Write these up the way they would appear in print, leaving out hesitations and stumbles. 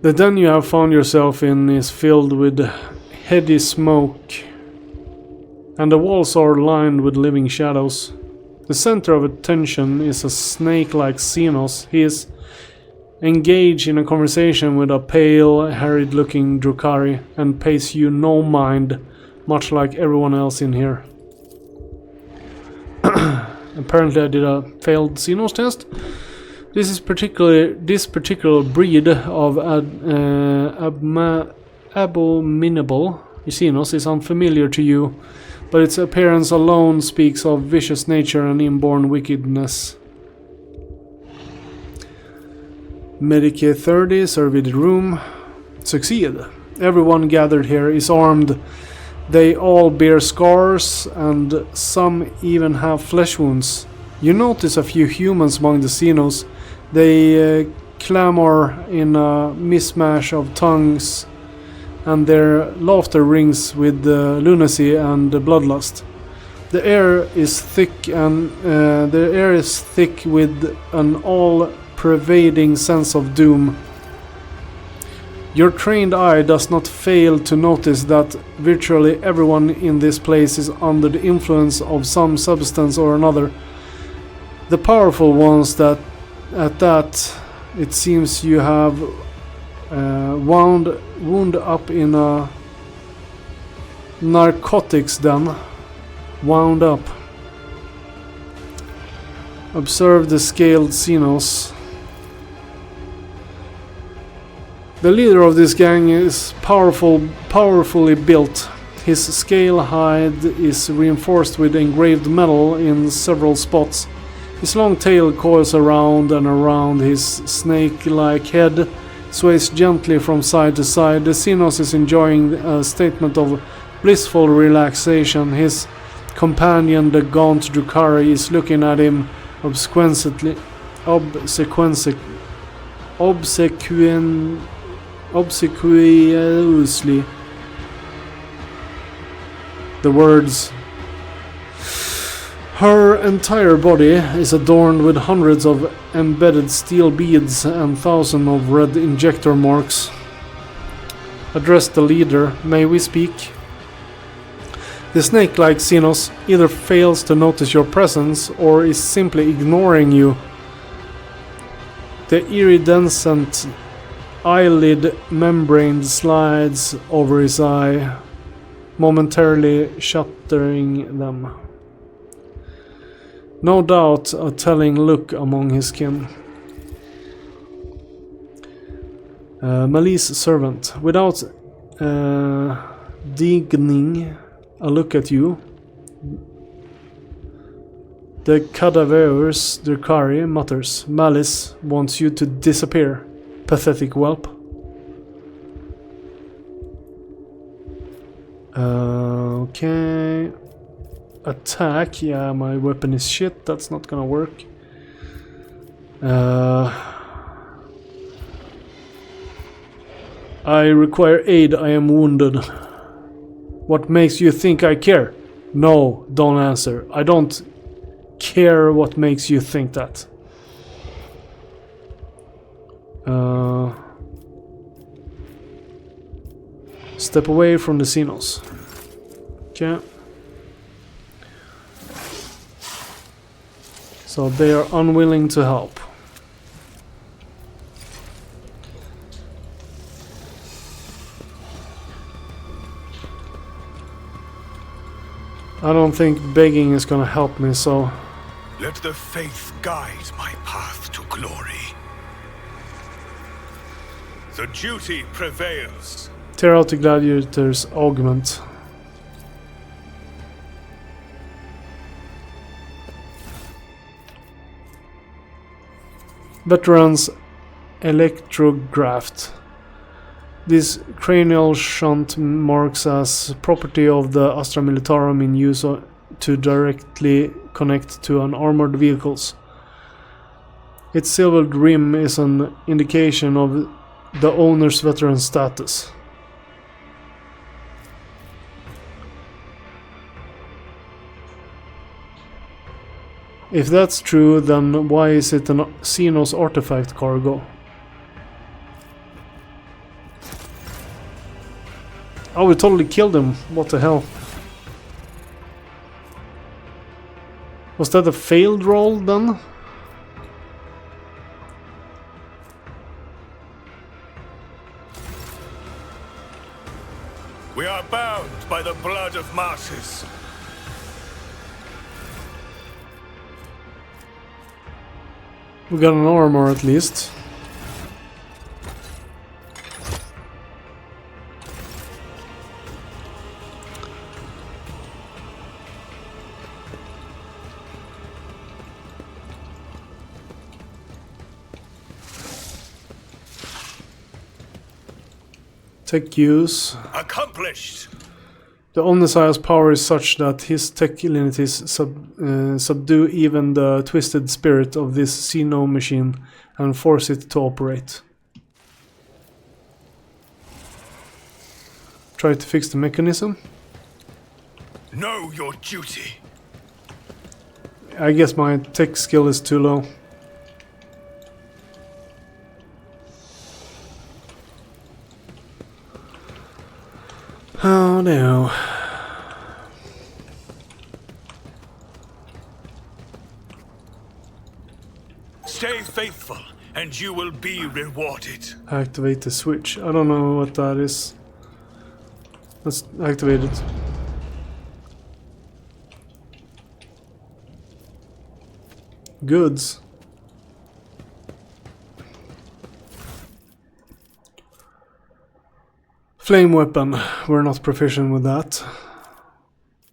The den you have found yourself in is filled with heady smoke, and the walls are lined with living shadows. The center of attention is a snake-like Xenos. He is engaged in a conversation with a pale, harried-looking Drukhari and pays you no mind, much like everyone else in here. Apparently I did a failed Xenos test. This particular breed of abominable Xenos is unfamiliar to you, but its appearance alone speaks of vicious nature and inborn wickedness. Medicare 30 surveyed the room. Succeed. Everyone gathered here is armed. They all bear scars, and some even have flesh wounds. You notice a few humans among the Xenos. They clamor in a mismatch of tongues, and their laughter rings with lunacy and bloodlust. The air is thick with an all-pervading sense of doom. Your trained eye does not fail to notice that virtually everyone in this place is under the influence of some substance or another. The powerful ones that it seems you have wound up in a narcotics den. Wound up. Observe the scaled Xenos. The leader of this gang is powerfully built. His scale hide is reinforced with engraved metal in several spots. His long tail coils around and around his snake-like head, sways gently from side to side. The Xenos is enjoying a statement of blissful relaxation. His companion, the gaunt Drukhari, is looking at him obsequiously. The words. Her entire body is adorned with hundreds of embedded steel beads and thousands of red injector marks. Address the leader. May we speak? The snake-like Xenos either fails to notice your presence or is simply ignoring you. The iridescent eyelid membrane slides over his eye, momentarily shuttering them. No doubt a telling look among his kin. Malise servant, without deigning a look at you, the cadaverous Drukhari mutters, Malice wants you to disappear, pathetic whelp. Okay. Attack, yeah, my weapon is shit, that's not gonna work. I require aid, I am wounded. What makes you think I care? No, don't answer. I don't care what makes you think that. Step away from the Xenos. Okay. So they are unwilling to help. I don't think begging is gonna help me, so... Let the faith guide my path to glory. The duty prevails. Tear out the gladiator's augment. Veterans electrographed. This cranial shunt marks as property of the Astra Militarum in use to directly connect to an armored vehicles. Its silvered rim is an indication of the owner's veteran status. If that's true, then why is it an Xenos artifact cargo? Oh, we totally killed him. What the hell? Was that a failed roll then? We are bound by the blood of martyrs. We got an armor at least. Tech use. Accomplished. The Omnissiah's power is such that his tech abilities subdue even the twisted spirit of this Xeno machine and force it to operate. Try to fix the mechanism. Know your duty. I guess my tech skill is too low. Oh no. Stay faithful, and you will be rewarded. Activate the switch. I don't know what that is. Let's activate it. Goods. Flame weapon. We're not proficient with that,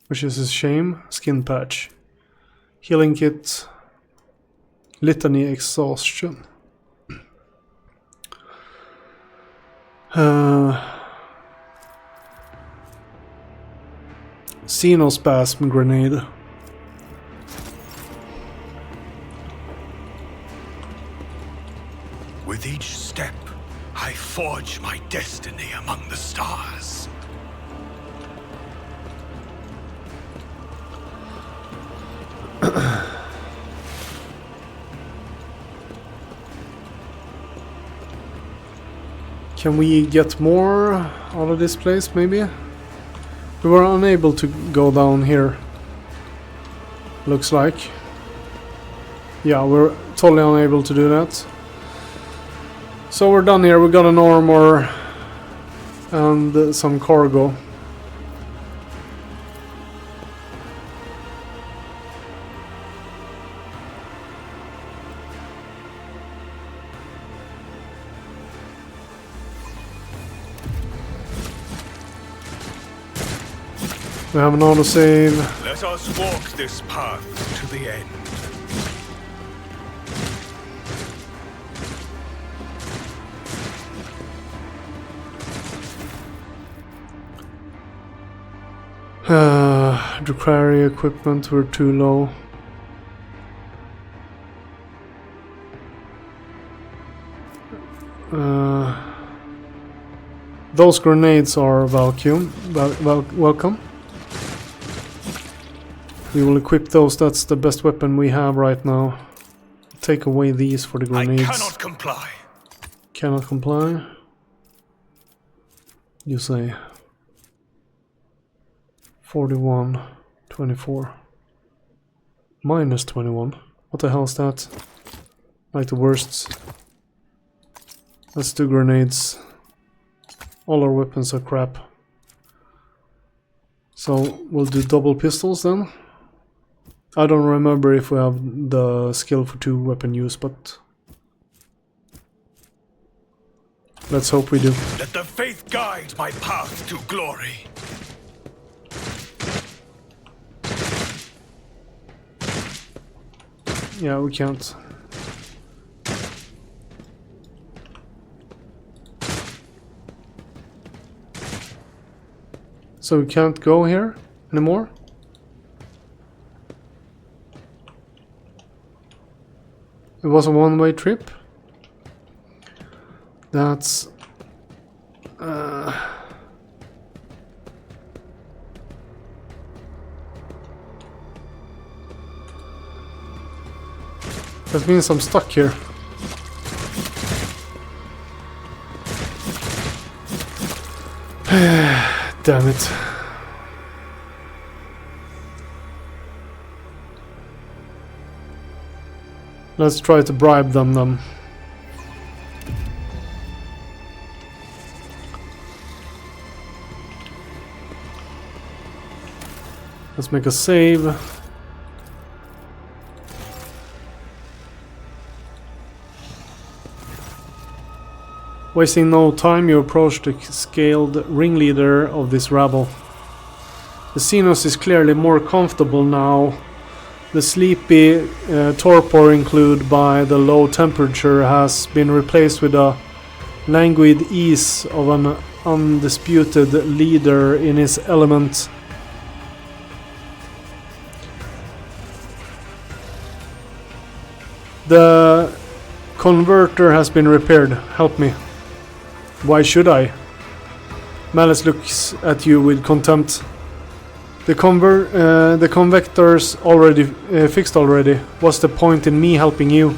which is a shame. Skin patch. Healing kit. Litany exhaustion. Xenospasm grenade. With each step, I forge my destiny among the stars. Can we get more out of this place, maybe? We were unable to go down here. Looks like. Yeah, we're totally unable to do that. So we're done here. We got an armor and some cargo. We have an autosave. Let us walk this path to the end. Drukhari equipment were too low. Those grenades are vacuum. Welcome. We will equip those. That's the best weapon we have right now. Take away these for the grenades. I cannot comply. Cannot comply. You say. 41, 24. Minus 21. What the hell is that? Like the worst. Let's do grenades. All our weapons are crap. So we'll do double pistols then. I don't remember if we have the skill for 2 weapon use, but let's hope we do. Let the faith guide my path to glory. Yeah, we can't. So we can't go here anymore? It was a one-way trip? That's... That means I'm stuck here. Damn it. Let's try to bribe them then. Let's make a save. Wasting no time, you approach the scaled ringleader of this rabble. The Xenos is clearly more comfortable now. The sleepy torpor included by the low temperature has been replaced with a languid ease of an undisputed leader in his element. The converter has been repaired. Help me. Why should I? Malice looks at you with contempt. The convector's already fixed already. What's the point in me helping you?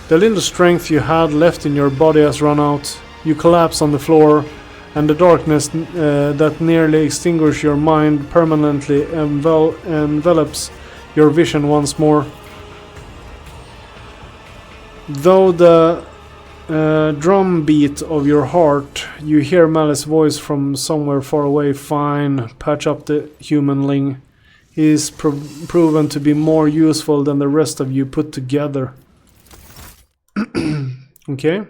The little strength you had left in your body has run out. You collapse on the floor, and the darkness that nearly extinguishes your mind permanently envelops your vision once more. Though the drum beat of your heart, you hear Malice's voice from somewhere far away. Fine, patch up the humanling. He is proven to be more useful than the rest of you put together. Okay.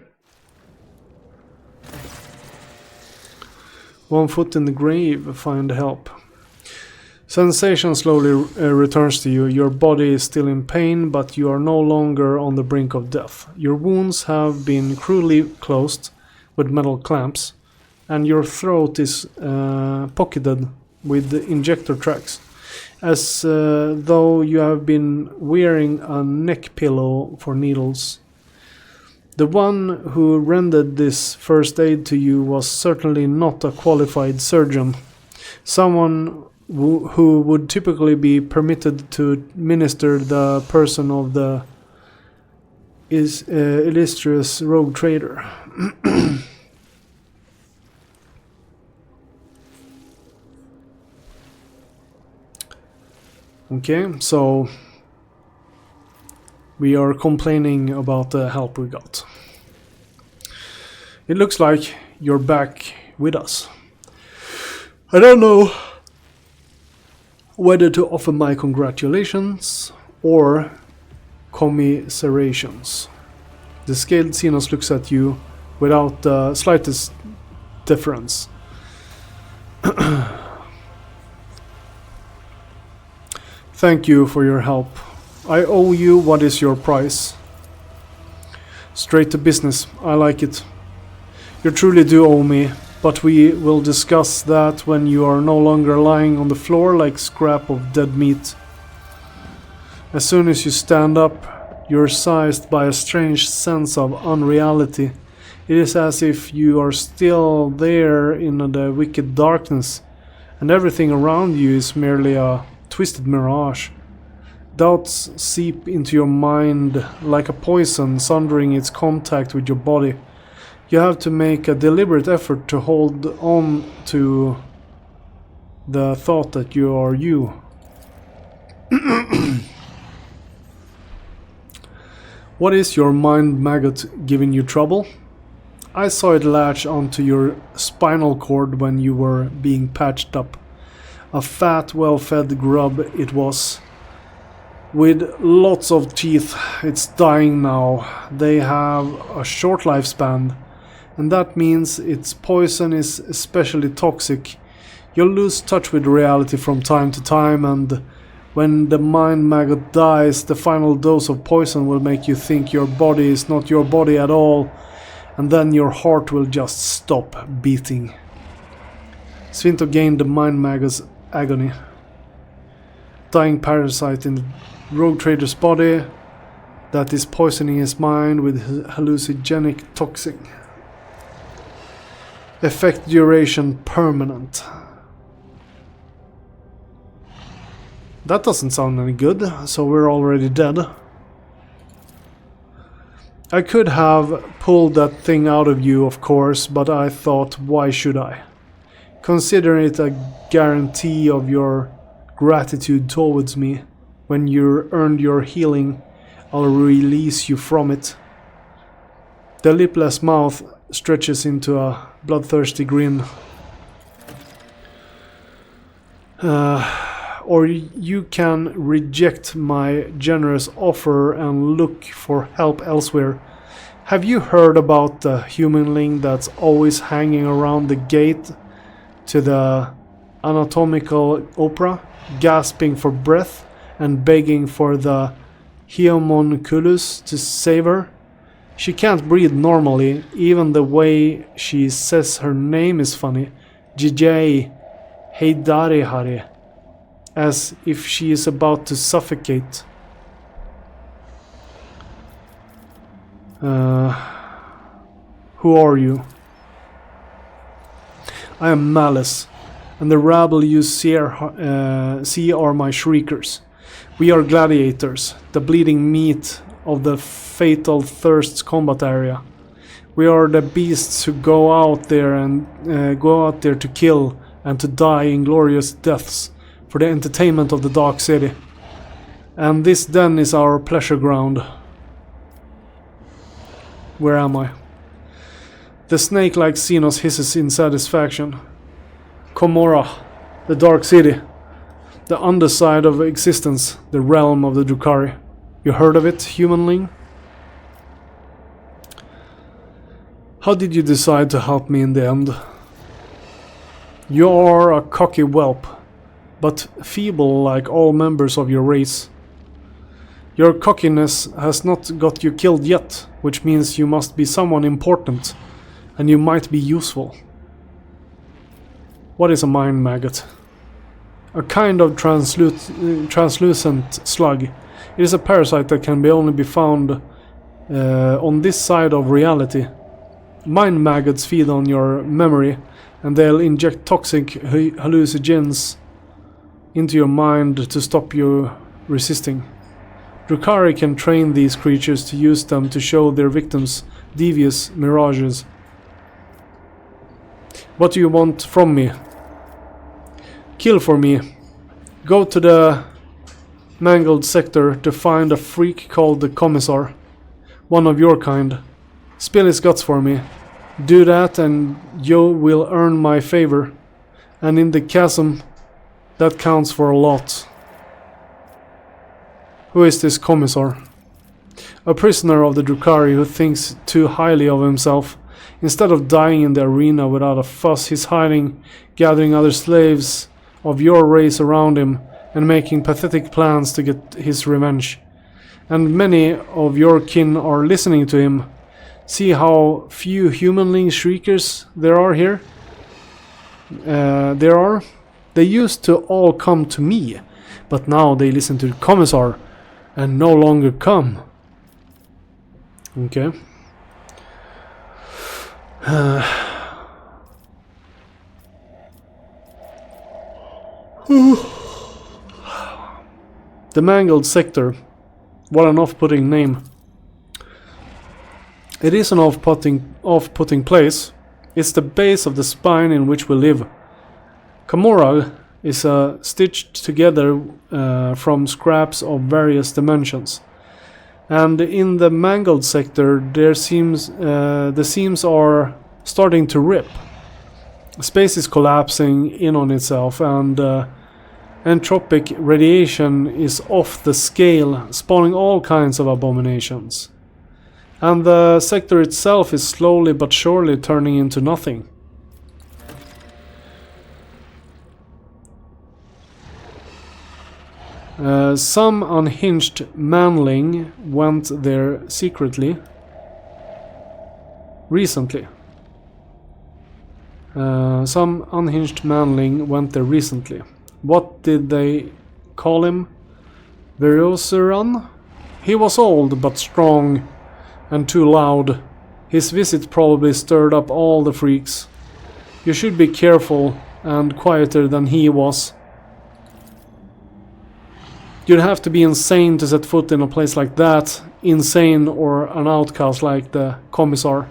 One foot in the grave, find help. Sensation slowly returns to you. Your body is still in pain, but you are no longer on the brink of death. Your wounds have been cruelly closed with metal clamps, and your throat is pocketed with injector tracks, as though you have been wearing a neck pillow for needles. The one who rendered this first aid to you was certainly not a qualified surgeon. Someone who would typically be permitted to administer the person of the illustrious rogue trader. Okay, so we are complaining about the help we got. It looks like you're back with us. I don't know whether to offer my congratulations or commiserations. The scaled Xenos looks at you without the slightest deference. Thank you for your help. I owe you. What is your price? Straight to business. I like it. You truly do owe me. But we will discuss that when you are no longer lying on the floor like scrap of dead meat. As soon as you stand up, you're seized by a strange sense of unreality. It is as if you are still there in the wicked darkness, and everything around you is merely a twisted mirage. Doubts seep into your mind like a poison, sundering its contact with your body. You have to make a deliberate effort to hold on to the thought that you are you. What is your mind maggot giving you trouble? I saw it latch onto your spinal cord when you were being patched up. A fat, well-fed grub it was. With lots of teeth. It's dying now. They have a short lifespan. And that means its poison is especially toxic. You'll lose touch with reality from time to time, and when the mind maggot dies, the final dose of poison will make you think your body is not your body at all, and then your heart will just stop beating. Svinto gained the mind maggot's agony. Dying parasite in the rogue trader's body that is poisoning his mind with hallucinogenic toxin. Effect duration permanent. That doesn't sound any good, so we're already dead. I could have pulled that thing out of you, of course, but I thought, why should I? Consider it a guarantee of your gratitude towards me. When you earned your healing, I'll release you from it. The lipless mouth stretches into a bloodthirsty grin. Or you can reject my generous offer and look for help elsewhere. Have you heard about the humanling that's always hanging around the gate to the anatomical opera, gasping for breath and begging for the homunculus to save her? She can't breathe normally, even the way she says her name is funny. Jijay Heidarihari, as if she is about to suffocate. Who are you? I am Malice, and the rabble you see are my shriekers. We are gladiators, the bleeding meat of the fatal thirst's combat area. We are the beasts who go out there to kill and to die inglorious deaths for the entertainment of the Dark City. And this then is our pleasure ground. Where am I? The snake-like Xenos hisses in satisfaction. Komorra, the Dark City. The underside of existence, the realm of the Drukhari. You heard of it, humanling? How did you decide to help me in the end? You are a cocky whelp, but feeble like all members of your race. Your cockiness has not got you killed yet, which means you must be someone important, and you might be useful. What is a mind maggot? A kind of translucent slug. It is a parasite that can only be found on this side of reality. Mind maggots feed on your memory, and they'll inject toxic hallucinogens into your mind to stop you resisting. Drukhari can train these creatures to use them to show their victims devious mirages. What do you want from me? Kill for me. Go to the mangled sector to find a freak called the Commissar. One of your kind. Spill his guts for me. Do that and you will earn my favor. And in the chasm, that counts for a lot. Who is this Commissar? A prisoner of the Drukhari who thinks too highly of himself. Instead of dying in the arena without a fuss, he's hiding, gathering other slaves of your race around him and making pathetic plans to get his revenge. And many of your kin are listening to him. See how few humanling shriekers there are here? They used to all come to me, but now they listen to the Commissar and no longer come. Okay. The mangled sector. What an off-putting name. It is an off-putting place. It's the base of the spine in which we live. Komorra is stitched together from scraps of various dimensions. And in the mangled sector, the seams are starting to rip. Space is collapsing in on itself, and entropic radiation is off the scale, spawning all kinds of abominations. And the sector itself is slowly but surely turning into nothing. Some unhinged manling went there secretly recently. What did they call him? Viriosuran? He was old but strong and too loud. His visit probably stirred up all the freaks. You should be careful and quieter than he was. You'd have to be insane to set foot in a place like that. Insane or an outcast like the Commissar.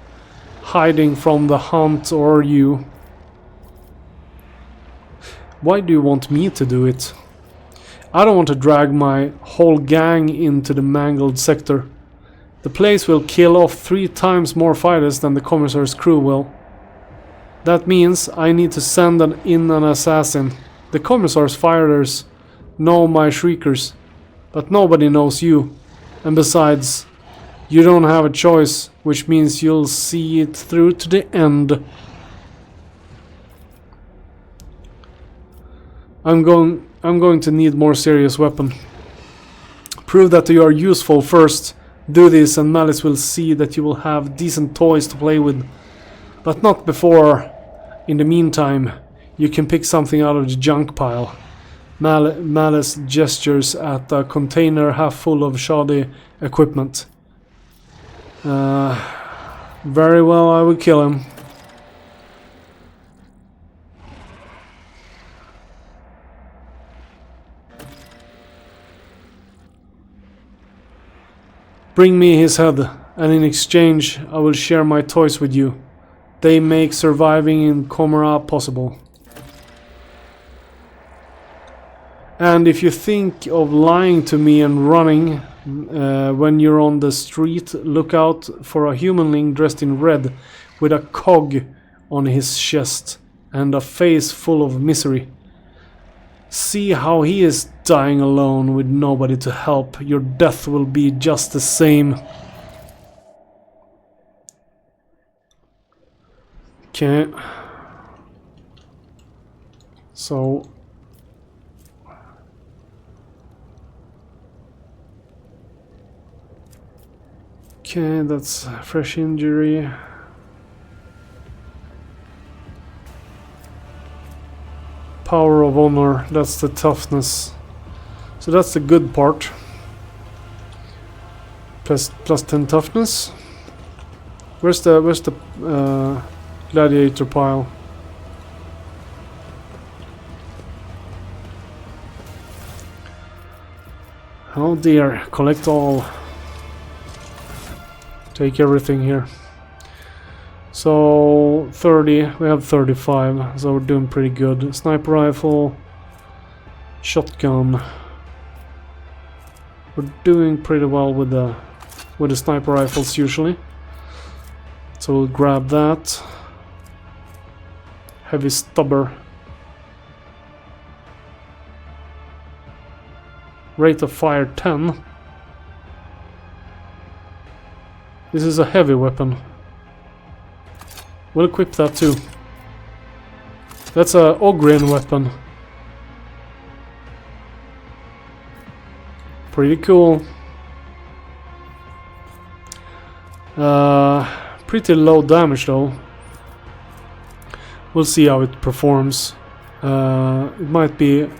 Hiding from the hunt or you. Why do you want me to do it? I don't want to drag my whole gang into the mangled sector. The place will kill off 3 times more fighters than the Commissar's crew will. That means I need to send in an assassin. The Commissar's fighters know my shriekers, but nobody knows you. And besides, you don't have a choice, which means you'll see it through to the end. I'm going to need more serious weapon. Prove that you are useful first. Do this and Malice will see that you will have decent toys to play with. But not before. In the meantime, you can pick something out of the junk pile. Malice gestures at a container half full of shoddy equipment. Very well, I will kill him. Bring me his head, and in exchange I will share my toys with you. They make surviving in Comora possible. And if you think of lying to me and running when you're on the street, look out for a humanling dressed in red with a cog on his chest and a face full of misery. See how he is dying alone with nobody to help. Your death will be just the same. Okay. So... okay, that's a fresh injury. Power of honor, that's the toughness. So that's the good part. Plus 10 toughness. Where's the gladiator pile? Oh dear, collect all. Take everything here. So 30, we have 35, so we're doing pretty good. Sniper rifle, shotgun. We're doing pretty well with the sniper rifles usually. So we'll grab that. Heavy stubber. Rate of fire 10. This is a heavy weapon. We'll equip that too. That's a Ogrian weapon. Pretty cool. Pretty low damage though. We'll see how it performs. It might be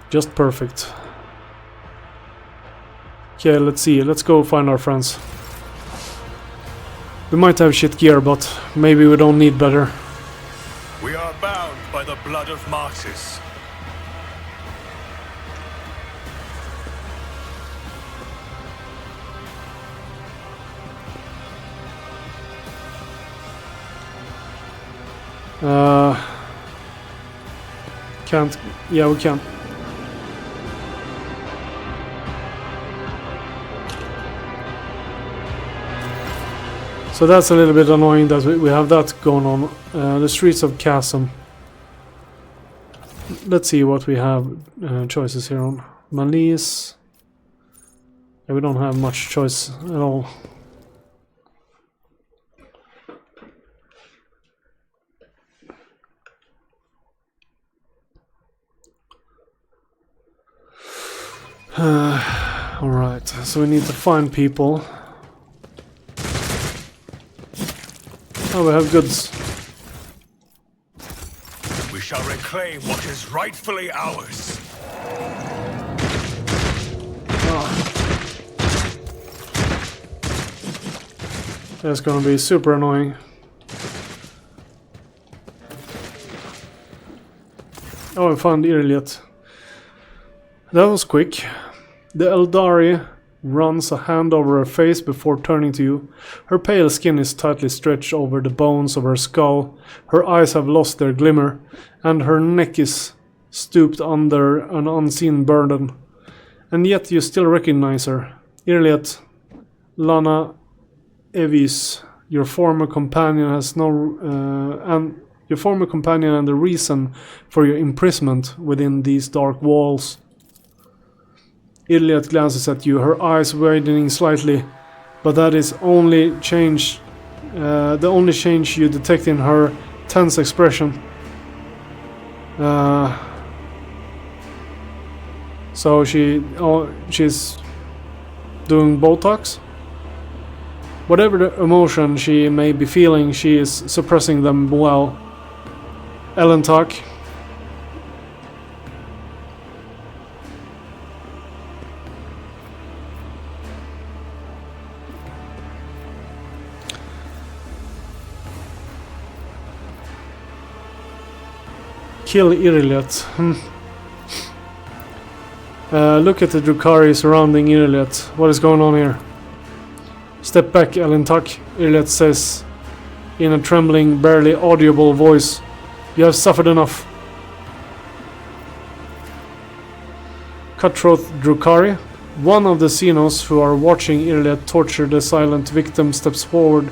just perfect. Okay, let's see. Let's go find our friends. We might have shit gear, but maybe we don't need better. We are bound by the blood of martyrs. Can't. Yeah, we can. So that's a little bit annoying that we have that going on. The Streets of Chasm. Let's see what we have choices here on. Malice. Yeah, we don't have much choice at all. Alright, so we need to find people. Oh, we have goods. We shall reclaim what is rightfully ours. That's gonna be super annoying. Oh, I found Irliet. That was quick. The Eldari runs a hand over her face before turning to you. Her pale skin is tightly stretched over the bones of her skull. Her eyes have lost their glimmer, and her neck is stooped under an unseen burden. And yet you still recognize her. Irliet, Lana Evis, your former companion and the reason for your imprisonment within these dark walls. Irliet glances at you, her eyes widening slightly, but that is the only change you detect in her tense expression. So she's doing Botox. Whatever the emotion she may be feeling, she is suppressing them well. Ellen talk. Kill Irliet. Look at the Drukhari surrounding Irliet. What is going on here? Step back, Elentak, Irliet says in a trembling, barely audible voice. You have suffered enough. Cutthroat Drukhari, one of the Xenos who are watching Irliet torture the silent victim, steps forward.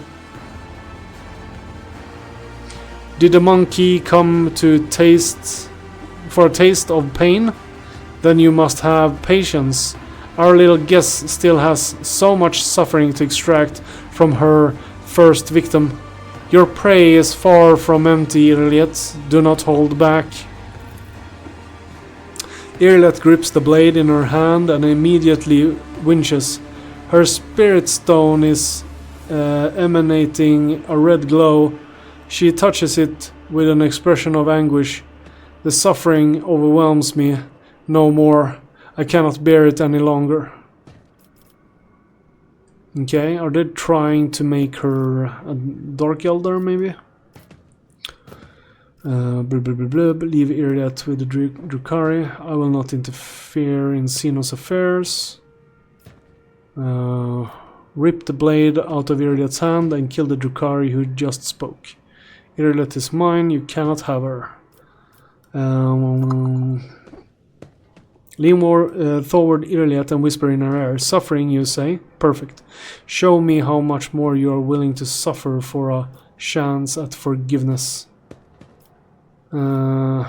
Did the monkey come to for a taste of pain? Then you must have patience. Our little guest still has so much suffering to extract from her first victim. Your prey is far from empty, Irliet. Do not hold back. Irliet grips the blade in her hand and immediately winches. Her spirit stone is emanating a red glow. She touches it with an expression of anguish. The suffering overwhelms me. No more. I cannot bear it any longer. Okay, are they trying to make her a Dark Elder, maybe? Leave Irliet with the Drukhari. I will not interfere in Xenos affairs. Rip the blade out of Irliet's hand and kill the Drukhari who just spoke. Irliet is mine, you cannot have her. Lean more toward Irliet and whisper in her ear. Suffering, you say? Perfect. Show me how much more you are willing to suffer for a chance at forgiveness. Irliet,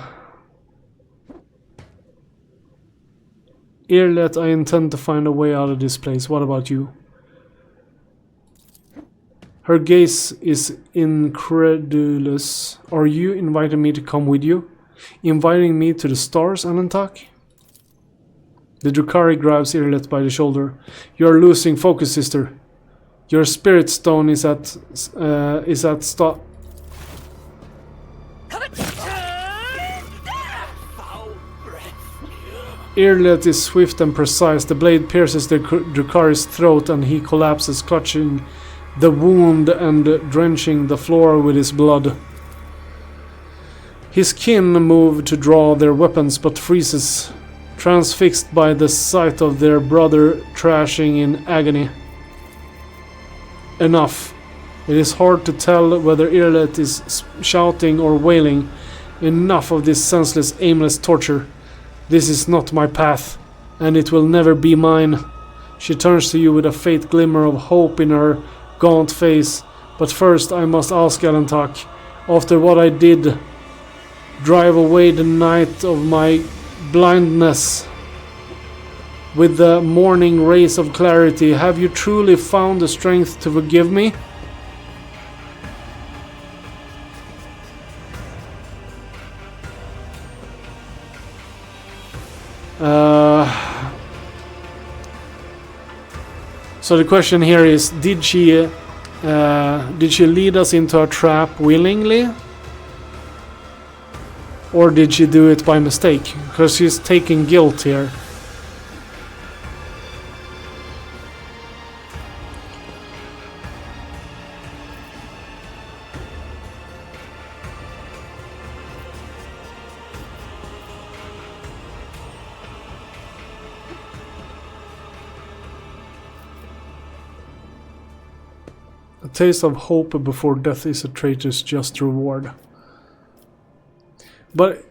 I intend to find a way out of this place. What about you? Her gaze is incredulous. Are you inviting me to come with you? Inviting me to the stars, Anantak? The Drukhari grabs Irliet by the shoulder. You are losing focus, sister. Your spirit stone is at stop. Irliet is swift and precise. The blade pierces the Drukhari's throat and he collapses, clutching the wound and drenching the floor with his blood. His kin move to draw their weapons but freezes, transfixed by the sight of their brother thrashing in agony. Enough. It is hard to tell whether Irliet is shouting or wailing. Enough of this senseless, aimless torture. This is not my path, and it will never be mine. She turns to you with a faint glimmer of hope in her gaunt face. But first I must ask, Alantak, after what I did, drive away the night of my blindness with the morning rays of clarity. Have you truly found the strength to forgive me? So the question here is, did she lead us into a trap willingly? Or did she do it by mistake? Because she's taking guilt here. A taste of hope before death is a traitor's just reward. But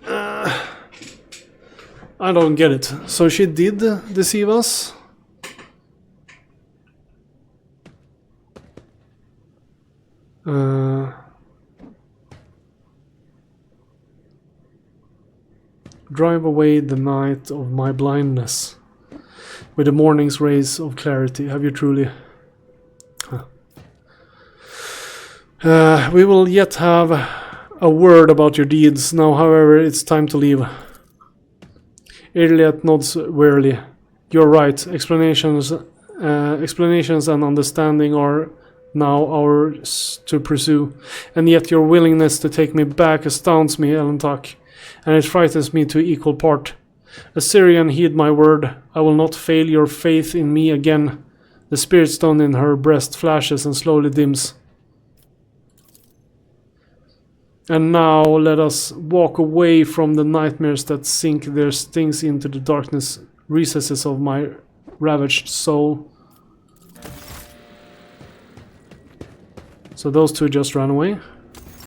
I don't get it. So she did deceive us? Drive away the night of my blindness with the morning's rays of clarity. Have you truly? We will yet have a word about your deeds. Now, however, it's time to leave. Iliad nods wearily. You're right. Explanations and understanding are now ours to pursue. And yet your willingness to take me back astounds me, Elentak, and it frightens me to equal part. Assyrian, heed my word. I will not fail your faith in me again. The spirit stone in her breast flashes and slowly dims. And now let us walk away from the nightmares that sink their stings into the darkness recesses of my ravaged soul. So those two just ran away.